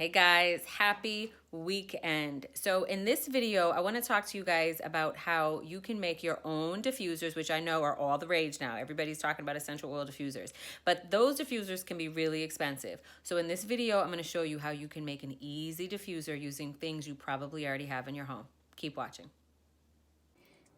Hey guys, happy weekend. So in this video, I want to talk to you guys about how you can make your own diffusers, which I know are all the rage now. Everybody's talking about essential oil diffusers, but those diffusers can be really expensive. So in this video, I'm going to show you how you can make an easy diffuser using things you probably already have in your home. Keep watching.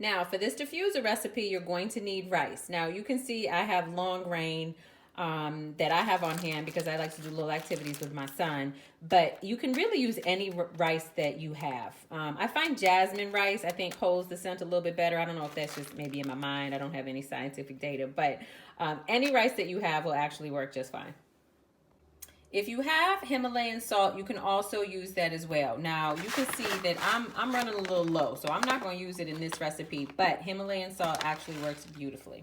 Now for this diffuser recipe, you're going to need rice. Now you can see I have long grain that I have on hand because I like to do little activities with my son, but you can really use any rice that you have. I find jasmine rice, I think, holds the scent a little bit better. I don't know if that's just maybe in my mind. I don't have any scientific data, but any rice that you have will actually work just fine. If you have Himalayan salt, you can also use that as well. Now, you can see that I'm running a little low, so I'm not going to use it in this recipe, but Himalayan salt actually works beautifully.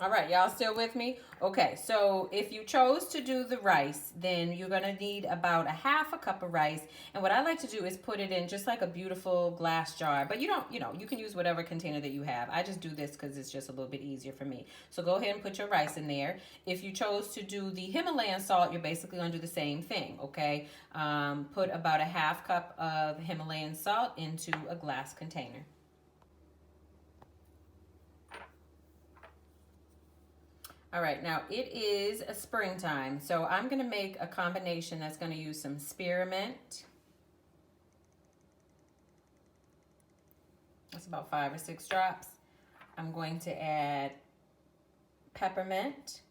All right, y'all still with me? Okay, so if you chose to do the rice, then you're gonna need about a half a cup of rice. And what I like to do is put it in just like a beautiful glass jar, but you can use whatever container that you have. I just do this because it's just a little bit easier for me. So go ahead and put your rice in there. If you chose to do the Himalayan salt, you're basically gonna do the same thing, okay? Put about a half cup of Himalayan salt into a glass container. All right, now it is a springtime, so I'm going to make a combination that's going to use some spearmint. That's about 5 or 6 drops. I'm going to add peppermint.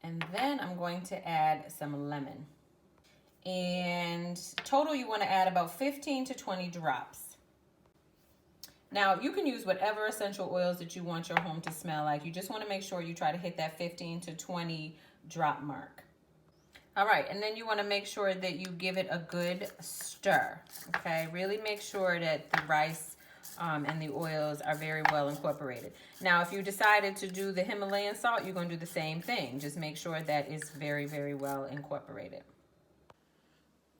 And then I'm going to add some lemon. And total, you want to add about 15 to 20 drops. Now, you can use whatever essential oils that you want your home to smell like. You just want to make sure you try to hit that 15 to 20 drop mark. All right, and then you want to make sure that you give it a good stir, okay? Really make sure that the rice and the oils are very well incorporated. Now, if you decided to do the Himalayan salt, you're going to do the same thing. Just make sure that it's very, very well incorporated.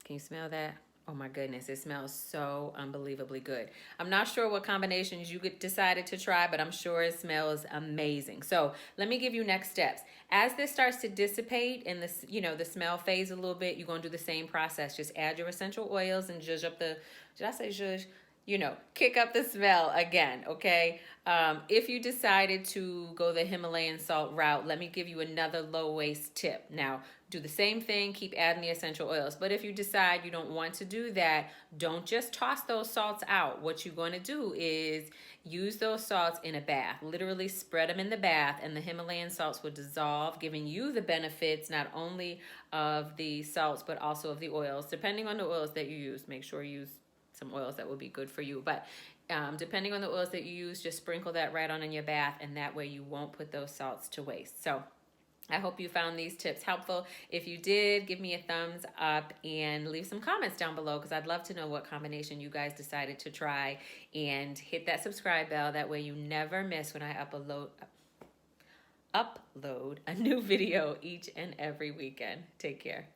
Can you smell that? Oh my goodness, it smells so unbelievably good. I'm not sure what combinations you decided to try, but I'm sure it smells amazing. So let me give you next steps. As this starts to dissipate and the smell fades a little bit, you're gonna do the same process. Just add your essential oils and zhuzh up the, did I say zhuzh? Kick up the smell again, okay? If you decided to go the Himalayan salt route, let me give you another low waste tip. Now, do the same thing, keep adding the essential oils. But if you decide you don't want to do that, don't just toss those salts out. What you're going to do is use those salts in a bath. Literally spread them in the bath, and the Himalayan salts will dissolve, giving you the benefits not only of the salts, but also of the oils. Depending on the oils that you use, make sure you use some oils that will be good for you. But depending on the oils that you use, just sprinkle that right on in your bath, and that way you won't put those salts to waste. So I hope you found these tips helpful. If you did, give me a thumbs up and leave some comments down below because I'd love to know what combination you guys decided to try, and hit that subscribe bell. That way you never miss when I upload a new video each and every weekend. Take care.